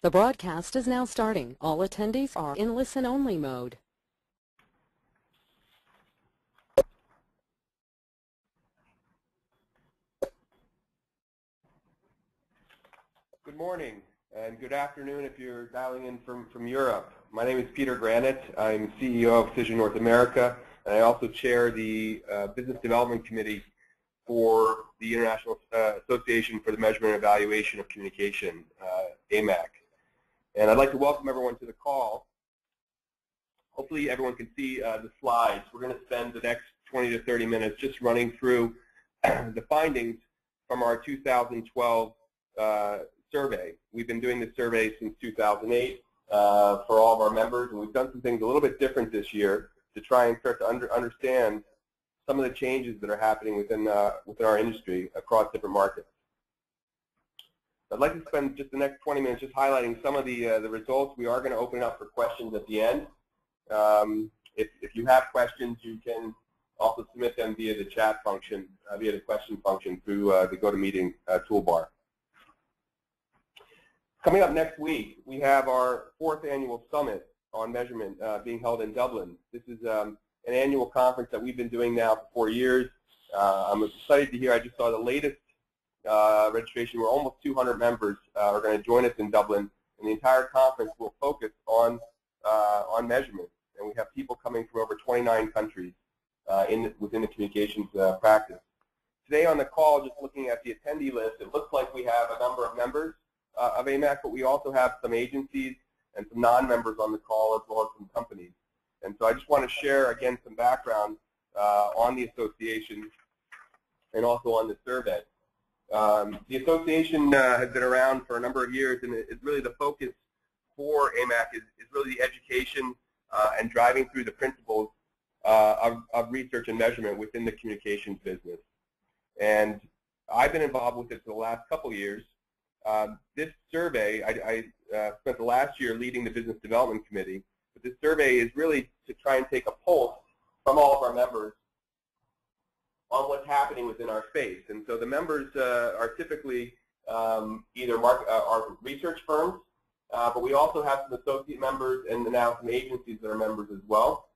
The broadcast is now starting. All attendees are in listen-only mode. Good morning and good afternoon if you're dialing in from Europe. My name is Peter Granat. I'm CEO of Cision North America, and I also chair the Business Development Committee for the International Association for the Measurement and Evaluation of Communication, AMEC. And I'd like to welcome everyone to the call. Hopefully everyone can see the slides. We're going to spend the next 20 to 30 minutes just running through the findings from our 2012 survey. We've been doing this survey since 2008 for all of our members, and we've done some things a little bit different this year to try and start to understand some of the changes that are happening within our industry across different markets. I'd like to spend just the next 20 minutes just highlighting some of the results. We are going to open it up for questions at the end. If you have questions, you can also submit them via the chat function, via the question function through the GoToMeeting toolbar. Coming up next week, we have our 4th annual summit on measurement being held in Dublin. This is an annual conference that we've been doing now for 4 years. I'm excited to hear, I just saw the latest registration. We're almost 200 members are going to join us in Dublin, and the entire conference will focus on measurement. And we have people coming from over 29 countries within the communications practice. Today on the call, just looking at the attendee list, it looks like we have a number of members of AMEC, but we also have some agencies and some non-members on the call, as well as some companies. And so I just want to share, again, some background on the association and also on the survey. The association has been around for a number of years, and it's really the focus for AMEC is really the education and driving through the principles of research and measurement within the communications business. And I've been involved with it for the last couple of years. This survey, I spent the last year leading the Business Development Committee, but this survey is really to try and take a pulse from all of our members on what's happening within our space. And so the members are typically either our research firms, but we also have some associate members and now some agencies that are members as well.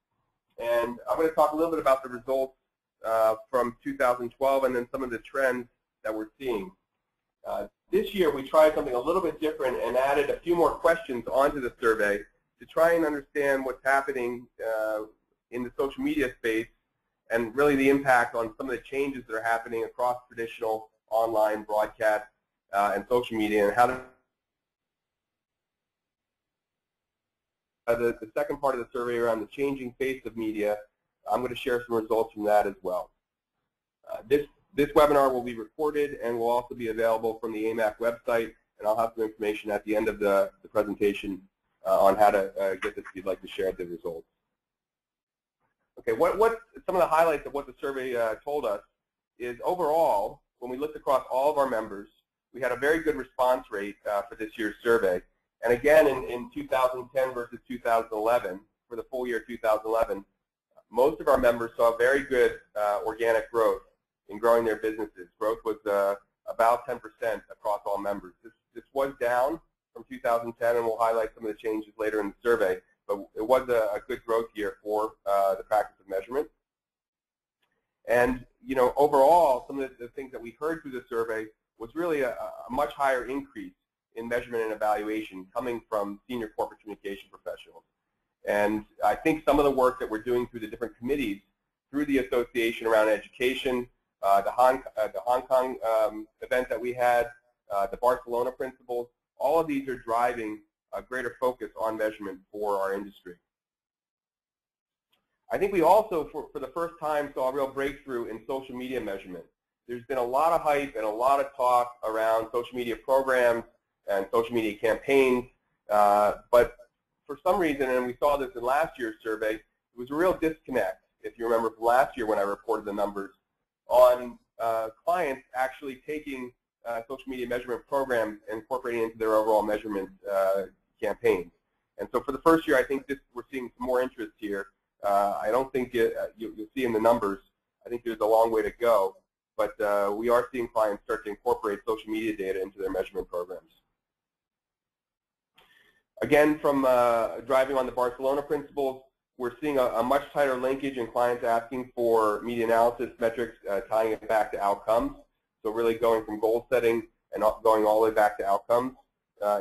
And I'm going to talk a little bit about the results from 2012 and then some of the trends that we're seeing. This year we tried something a little bit different and added a few more questions onto the survey to try and understand what's happening in the social media space and really the impact on some of the changes that are happening across traditional online broadcast and social media, and how the second part of the survey around the changing face of media. I'm going to share some results from that as well. This webinar will be recorded and will also be available from the AMEC website, and I'll have some information at the end of the presentation on how to get this if you'd like to share the results. Okay, what some of the highlights of what the survey told us is overall, when we looked across all of our members, we had a very good response rate for this year's survey. And again, in 2010 versus 2011, for the full year 2011, most of our members saw very good organic growth in growing their businesses. Growth was about 10% across all members. This was down from 2010, and we'll highlight some of the changes later in the survey, but it was a good growth year for the practice of measurement. And you know, overall, some of the things that we heard through the survey was really a much higher increase in measurement and evaluation coming from senior corporate communication professionals. And I think some of the work that we're doing through the different committees, through the association around education, the Hong Kong event that we had, the Barcelona principles, all of these are driving a greater focus on measurement for our industry. I think we also, for the first time, saw a real breakthrough in social media measurement. There's been a lot of hype and a lot of talk around social media programs and social media campaigns, but for some reason, and we saw this in last year's survey, it was a real disconnect, if you remember from last year when I reported the numbers, on clients actually taking social media measurement programs and incorporating into their overall measurement campaigns. And so for the first year, I think we're seeing some more interest here. I don't think you'll see in the numbers. I think there's a long way to go, but we are seeing clients start to incorporate social media data into their measurement programs. Again, from driving on the Barcelona principles, we're seeing a much tighter linkage in clients asking for media analysis metrics, tying it back to outcomes. So really going from goal setting and going all the way back to outcomes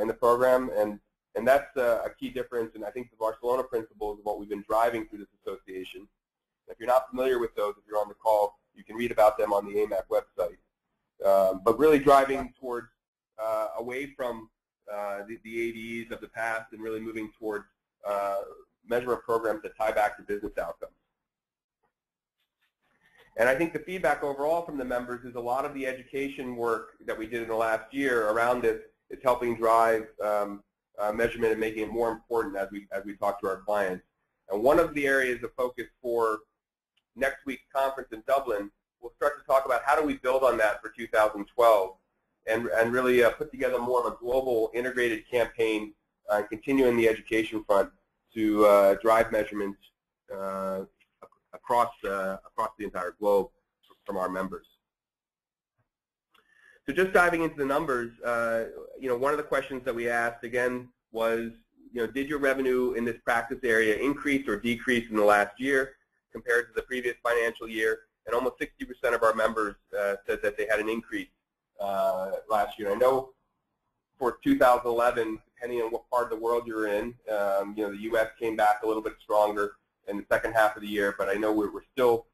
in the program. And that's a key difference. And I think the Barcelona principles is what we've been driving through this association. If you're not familiar with those, if you're on the call, you can read about them on the AMEC website. But really driving towards away from the ADs of the past and really moving towards measurement programs that tie back to business outcomes. And I think the feedback overall from the members is a lot of the education work that we did in the last year around this is helping drive measurement and making it more important as we talk to our clients. And one of the areas of focus for next week's conference in Dublin, we'll start to talk about how do we build on that for 2012 and really put together more of a global integrated campaign continuing the education front to drive measurement across the entire globe from our members. So just diving into the numbers, one of the questions that we asked again was, did your revenue in this practice area increase or decrease in the last year compared to the previous financial year? And almost 60% of our members said that they had an increase last year. I know for 2011, depending on what part of the world you're in, the U.S. came back a little bit stronger in the second half of the year, but I know we're still,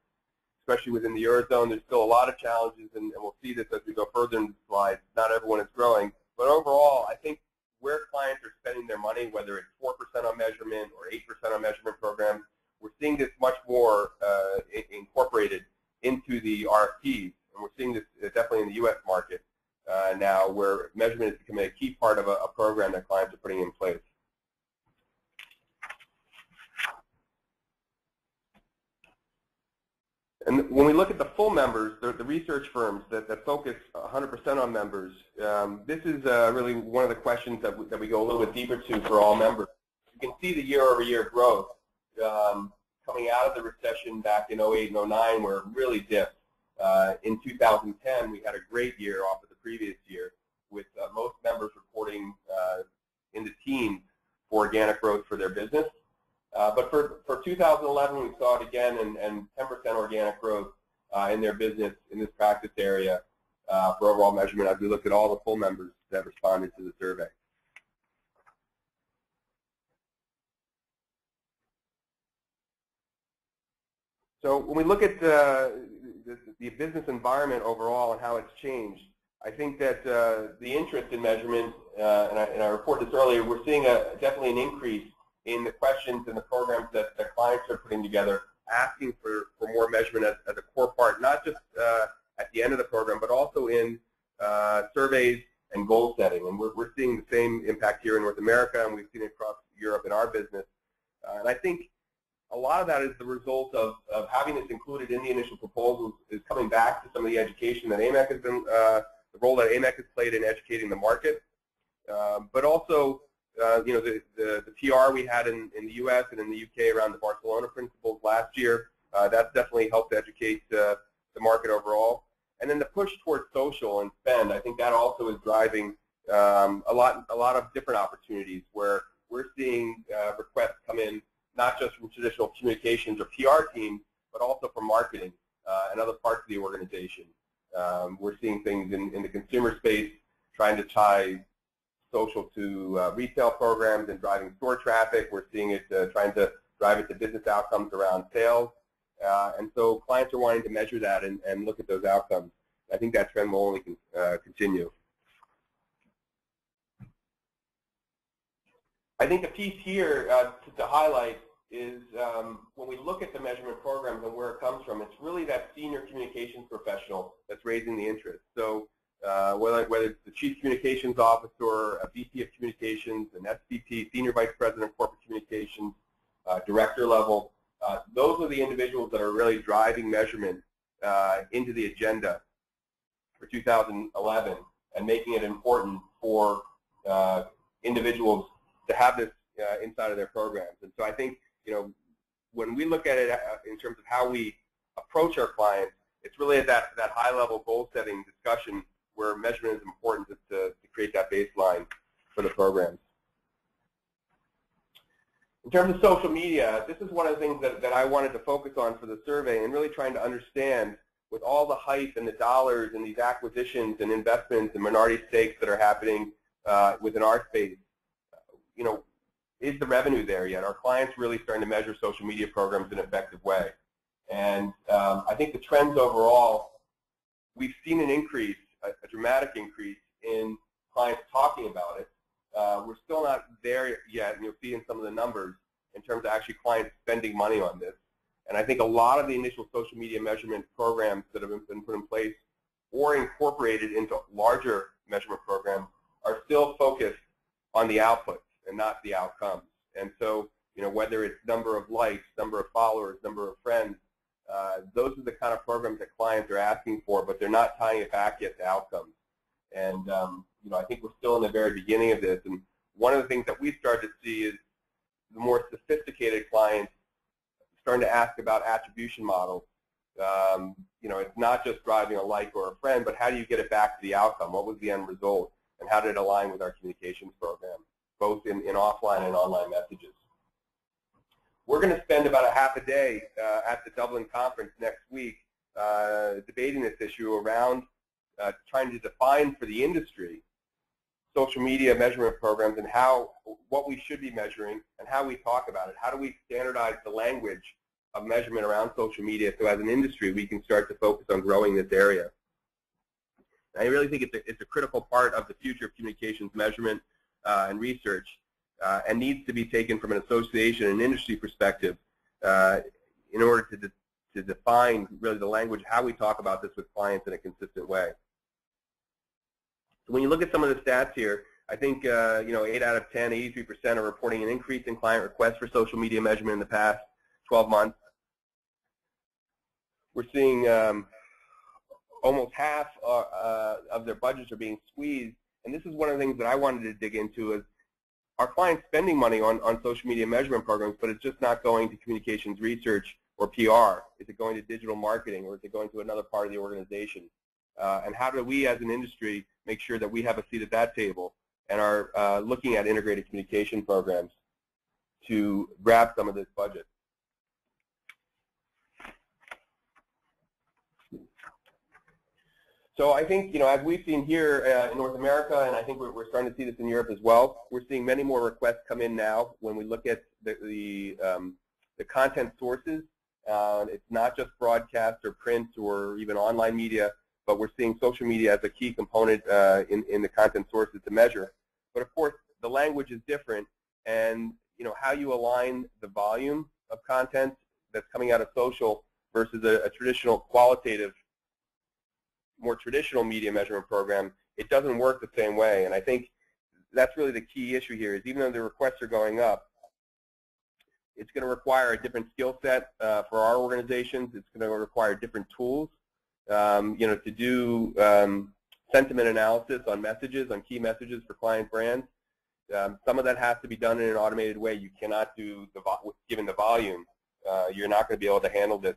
especially within the Eurozone, there's still a lot of challenges, and we'll see this as we go further in the slides. Not everyone is growing, but overall, I think where clients are spending their money, whether it's 4% on measurement or 8% on measurement programs, we're seeing this much more incorporated into the RFPs, and we're seeing this definitely in the U.S. market now, where measurement is becoming a key part of a program that clients are putting in place. And when we look at the full members, the research firms that focus 100% on members, this is really one of the questions that we go a little bit deeper to for all members. You can see the year-over-year growth coming out of the recession back in 08 and 09, where it really dipped. In 2010, we had a great year off of the previous year, with most members reporting in the teens for organic growth for their business. But for 2011, we saw it again, and 10% organic growth in their business in this practice area for overall measurement as we look at all the full members that responded to the survey. So when we look at the business environment overall and how it's changed, I think that the interest in measurement, and I reported this earlier, we're seeing definitely an increase in the questions and the programs that the clients are putting together, asking for more measurement as a core part, not just at the end of the program, but also in surveys and goal setting. And we're seeing the same impact here in North America, and we've seen it across Europe in our business. And I think a lot of that is the result of having this included in the initial proposals is coming back to some of the education that AMEC has been, the role that AMEC has played in educating the market, but also the PR we had in the U.S. and in the U.K. around the Barcelona principles last year, that's definitely helped educate the market overall. And then the push towards social and spend, I think that also is driving a lot of different opportunities where we're seeing requests come in, not just from traditional communications or PR teams, but also from marketing and other parts of the organization. We're seeing things in the consumer space, trying to tie social to retail programs and driving store traffic. We're seeing it trying to drive it to business outcomes around sales. And so clients are wanting to measure that and look at those outcomes. I think that trend will only continue. I think a piece here to highlight is when we look at the measurement programs and where it comes from, it's really that senior communications professional that's raising the interest. So whether it's the Chief Communications Officer, a VP of Communications, an SVP, Senior Vice President of Corporate Communications, Director level, those are the individuals that are really driving measurement into the agenda for 2011 and making it important for individuals to have this inside of their programs. And so I think, when we look at it in terms of how we approach our clients, it's really at that high-level goal-setting discussion where measurement is important to create that baseline for the programs. In terms of social media, this is one of the things that I wanted to focus on for the survey, and really trying to understand, with all the hype and the dollars and these acquisitions and investments and minority stakes that are happening within our space, is the revenue there yet? Are clients really starting to measure social media programs in an effective way? And I think the trends overall, we've seen an increase, a dramatic increase in clients talking about it. We're still not there yet, and you'll see in some of the numbers in terms of actually clients spending money on this. And I think a lot of the initial social media measurement programs that have been put in place or incorporated into larger measurement programs are still focused on the outputs and not the outcomes. And so, whether it's number of likes, number of followers, number of friends, those are the kind of programs that clients are asking for, but they're not tying it back yet to outcomes. And I think we're still in the very beginning of this. And one of the things that we started to see is the more sophisticated clients starting to ask about attribution models. It's not just driving a like or a friend, but how do you get it back to the outcome? What was the end result? And how did it align with our communications program, both in offline and online messages? We're going to spend about a half a day at the Dublin conference next week debating this issue around trying to define for the industry social media measurement programs and what we should be measuring and how we talk about it. How do we standardize the language of measurement around social media so as an industry we can start to focus on growing this area? I really think it's a critical part of the future of communications measurement and research, and needs to be taken from an association and industry perspective in order to define really the language, how we talk about this with clients in a consistent way. So when you look at some of the stats here, I think 8 out of 10, 83% are reporting an increase in client requests for social media measurement in the past 12 months. We're seeing almost half of their budgets are being squeezed, and this is one of the things that I wanted to dig into is, are clients spending money on social media measurement programs, but it's just not going to communications research or PR? Is it going to digital marketing, or is it going to another part of the organization? And how do we as an industry make sure that we have a seat at that table and are looking at integrated communication programs to grab some of this budget? So I think, as we've seen here in North America, and I think we're starting to see this in Europe as well, we're seeing many more requests come in now when we look at the content sources. It's not just broadcast or print or even online media, but we're seeing social media as a key component in the content sources to measure. But of course, the language is different, and how you align the volume of content that's coming out of social versus a traditional qualitative, more traditional media measurement program, it doesn't work the same way. And I think that's really the key issue here, is even though the requests are going up, it's going to require a different skill set for our organizations. It's going to require different tools, to do sentiment analysis on messages, on key messages for client brands. Some of that has to be done in an automated way. You cannot do, given the volume, you're not going to be able to handle this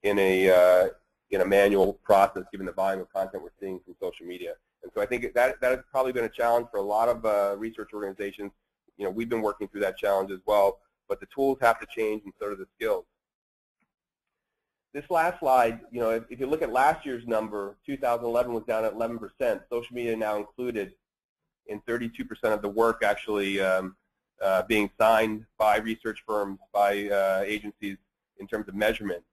in a manual process, given the volume of content we're seeing from social media. And so I think that has probably been a challenge for a lot of research organizations. We've been working through that challenge as well, but the tools have to change, and so do the skills. This last slide, if you look at last year's number, 2011 was down at 11%. Social media now included in 32% of the work actually being signed by research firms, by agencies in terms of measurement.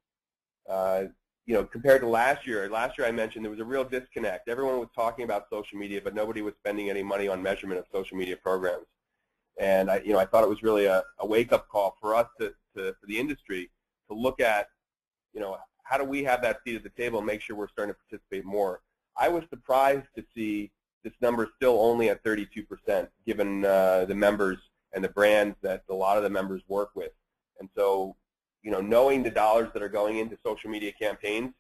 Compared to last year I mentioned there was a real disconnect. Everyone was talking about social media, but nobody was spending any money on measurement of social media programs. And I thought it was really a wake-up call for us, for the industry, to look at, how do we have that seat at the table and make sure we're starting to participate more. I was surprised to see this number still only at 32%, given the members and the brands that a lot of the members work with. And so, knowing the dollars that are going into social media campaigns,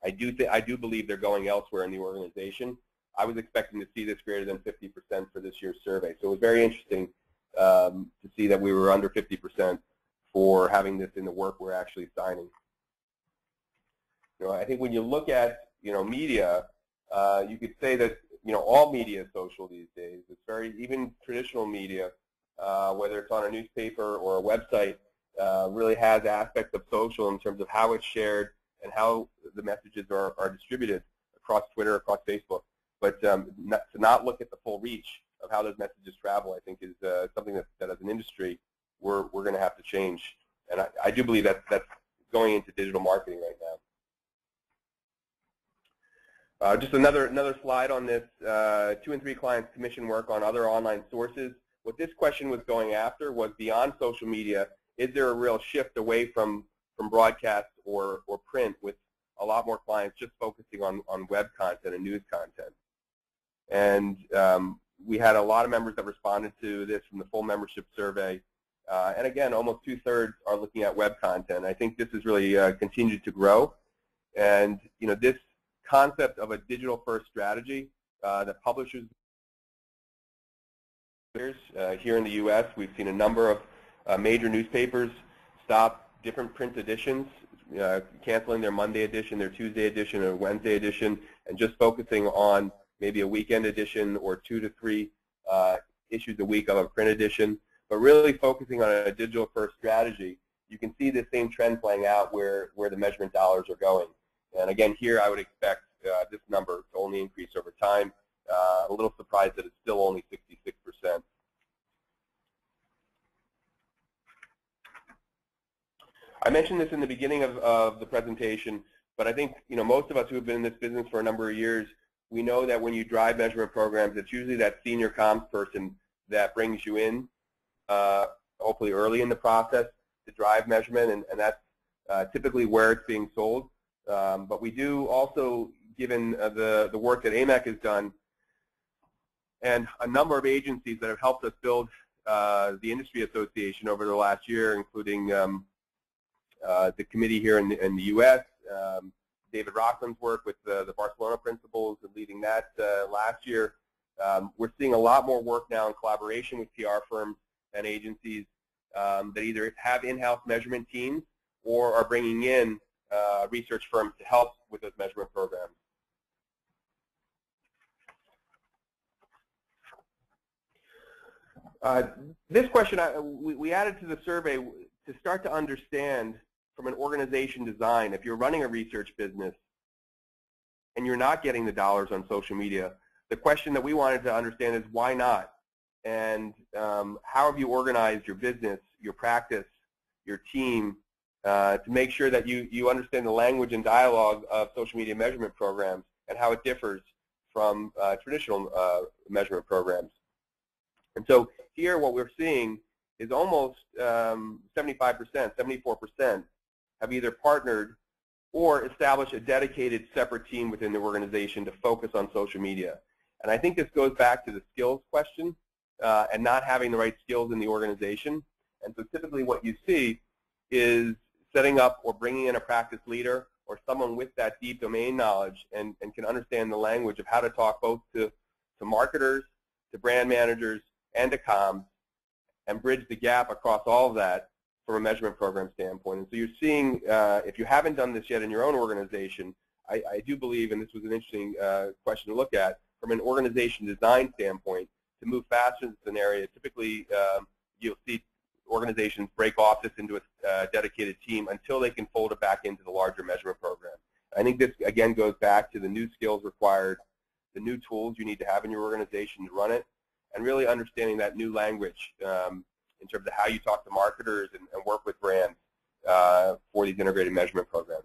I do believe they're going elsewhere in the organization. I was expecting to see this greater than 50% for this year's survey. So it was very interesting to see that we were under 50% for having this in the work we're actually signing. I think when you look at, media, you could say that, all media is social these days. It's even traditional media whether it's on a newspaper or a website, really has aspects of social in terms of how it's shared and how the messages are distributed across Twitter, across Facebook. But to not look at the full reach of how those messages travel, I think, is something that as an industry we're going to have to change. And I do believe that's going into digital marketing right now. Just another slide on this. 2 in 3 clients commission work on other online sources. What this question was going after was beyond social media. Is there a real shift away from broadcast or print, with a lot more clients just focusing on web content and news content? And we had a lot of members that responded to this from the full membership survey. And again, almost 2/3 are looking at web content. I think this has really continued to grow. And this concept of a digital-first strategy that publishers here in the U.S., we've seen a number of major newspapers stop different print editions, canceling their Monday edition, their Tuesday edition, or Wednesday edition, and just focusing on maybe a weekend edition or 2 to 3 issues a week of a print edition, but really focusing on a digital-first strategy. You can see the same trend playing out where the measurement dollars are going. And again, here I would expect this number to only increase over time. A little surprised that it's still only 66%. I mentioned this in the beginning of the presentation, but I think most of us who have been in this business for a number of years, we know that when you drive measurement programs, it's usually that senior comms person that brings you in, hopefully early in the process, to drive measurement, and that's typically where it's being sold. But we do also, given the work that AMEC has done, and a number of agencies that have helped us build the industry association over the last year, including the committee here in the U.S., David Rockland's work with the Barcelona principles and leading that last year. We're seeing a lot more work now in collaboration with PR firms and agencies that either have in-house measurement teams or are bringing in research firms to help with those measurement programs. This question we added to the survey to start to understand from an organization design, if you're running a research business and you're not getting the dollars on social media, the question that we wanted to understand is why not? And how have you organized your business, your practice, your team to make sure that you understand the language and dialogue of social media measurement programs and how it differs from traditional measurement programs. And so here what we're seeing is almost 75%, 74% have either partnered or established a dedicated separate team within the organization to focus on social media. And I think this goes back to the skills question and not having the right skills in the organization. And so typically what you see is setting up or bringing in a practice leader or someone with that deep domain knowledge and can understand the language of how to talk both to marketers, to brand managers, and to comms, and bridge the gap across all of that from a measurement program standpoint. And so you're seeing, if you haven't done this yet in your own organization, I do believe, and this was an interesting question to look at, from an organization design standpoint, to move faster in this area, typically you'll see organizations break off this into a dedicated team until they can fold it back into the larger measurement program. I think this, again, goes back to the new skills required, the new tools you need to have in your organization to run it, and really understanding that new language in terms of how you talk to marketers and work with brands for these integrated measurement programs.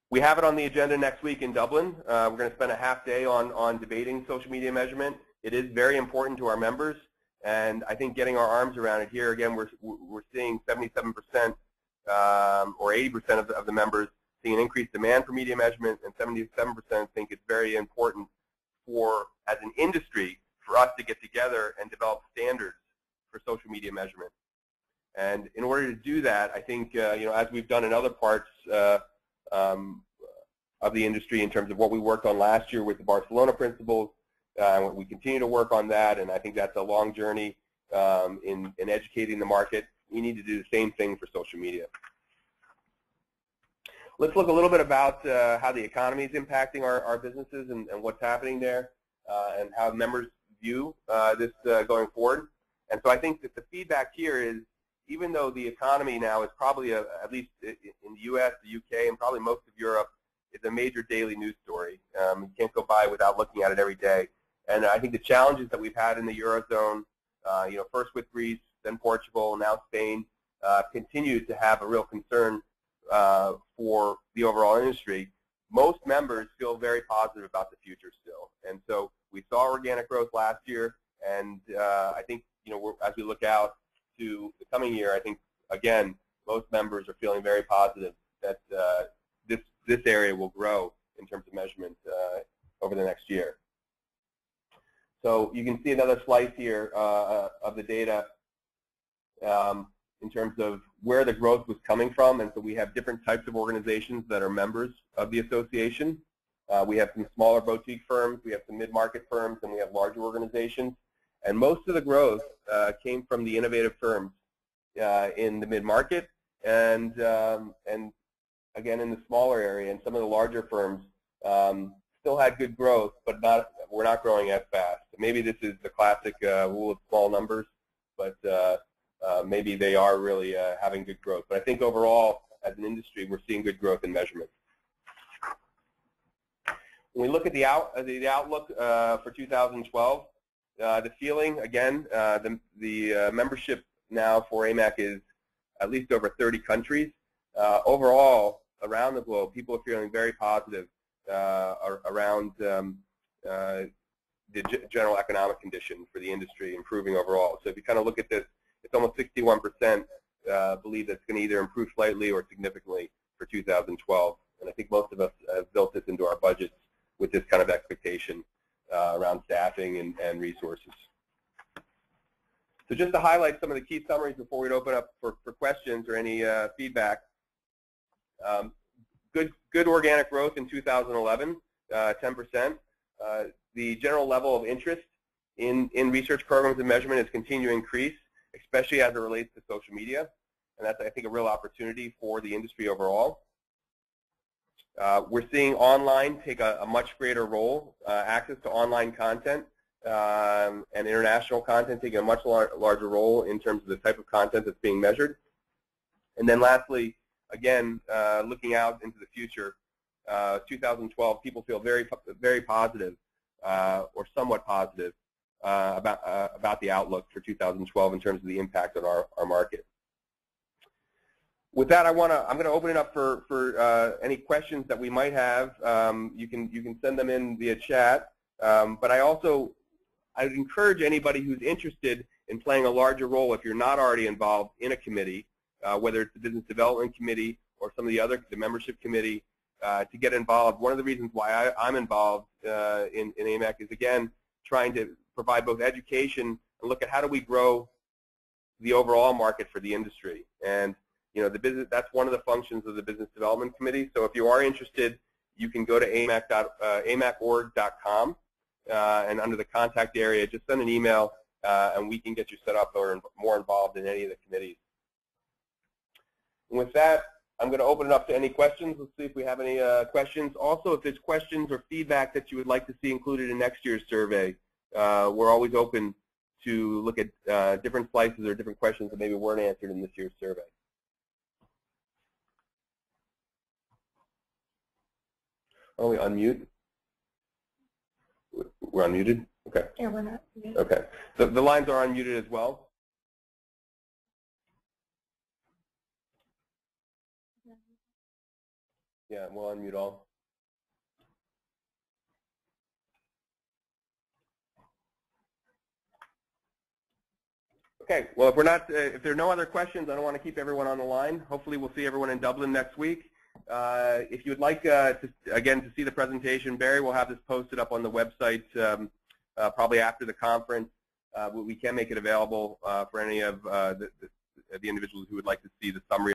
We have it on the agenda next week in Dublin. We're going to spend a half day on debating social media measurement. It is very important to our members, and I think getting our arms around it here, again, we're seeing 77% or 80% of the members seeing an increased demand for media measurement, and 77% think it's very important for, as an industry, for us to get together and develop standards for social media measurement. And in order to do that, I think, as we've done in other parts of the industry in terms of what we worked on last year with the Barcelona principles, we continue to work on that, and I think that's a long journey in educating the market. We need to do the same thing for social media. Let's look a little bit about how the economy is impacting our businesses and what's happening there. and how members view this going forward. And so I think that the feedback here is, even though the economy now is probably, at least in the U.S., the U.K., and probably most of Europe, is a major daily news story. You can't go by without looking at it every day. And I think the challenges that we've had in the Eurozone, first with Greece, then Portugal, now Spain, continue to have a real concern for the overall industry. Most members feel very positive about the future still. And so we saw organic growth last year, and I think, as we look out to the coming year, I think, again, most members are feeling very positive that this area will grow in terms of measurement over the next year. So you can see another slice here of the data in terms of where the growth was coming from. And so we have different types of organizations that are members of the association. We have some smaller boutique firms, we have some mid-market firms, and we have larger organizations. And most of the growth came from the innovative firms in the mid-market and again in the smaller area. And some of the larger firms still had good growth, but we're not growing as fast. Maybe this is the classic rule of small numbers, but maybe they are really having good growth. But I think overall, as an industry, we're seeing good growth in measurement. When we look at the outlook for 2012, the feeling, again, the membership now for AMEC is at least over 30 countries. Overall, around the globe, people are feeling very positive around the general economic condition for the industry improving overall. So if you kind of look at this, it's almost 61% believe that it's going to either improve slightly or significantly for 2012. And I think most of us have built this into our budgets with this kind of expectation around staffing and resources. So just to highlight some of the key summaries before we open up for questions or any feedback. Good organic growth in 2011, 10%. The general level of interest in research programs and measurement is continuing to increase, especially as it relates to social media. And that's, I think, a real opportunity for the industry overall. We're seeing online take a much greater role, access to online content and international content taking a much larger role in terms of the type of content that's being measured. And then lastly, again, looking out into the future, 2012, people feel very positive or somewhat positive about the outlook for 2012 in terms of the impact on our market. With that, I'm going to open it up for any questions that we might have. You can send them in via chat. But I'd encourage anybody who's interested in playing a larger role, if you're not already involved in a committee, whether it's the business development committee or some of the membership committee, to get involved. One of the reasons why I'm involved in AMEC is, again, trying to provide both education and look at how do we grow the overall market for the industry. And that's one of the functions of the Business Development Committee. So if you are interested, you can go to amec.org.com and under the contact area, just send an email and we can get you set up or more involved in any of the committees. And with that, I'm going to open it up to any questions. Let's see if we have any questions. Also, if there's questions or feedback that you would like to see included in next year's survey, we're always open to look at different slices or different questions that maybe weren't answered in this year's survey. Oh, we unmute? We're unmuted? Okay. Yeah, we're not. Okay. So the lines are unmuted as well? Yeah, we'll unmute all. Okay. Well, if there are no other questions, I don't want to keep everyone on the line. Hopefully, we'll see everyone in Dublin next week. If you would like, again, to see the presentation, Barry will have this posted up on the website probably after the conference. We can make it available for any of the individuals who would like to see the summary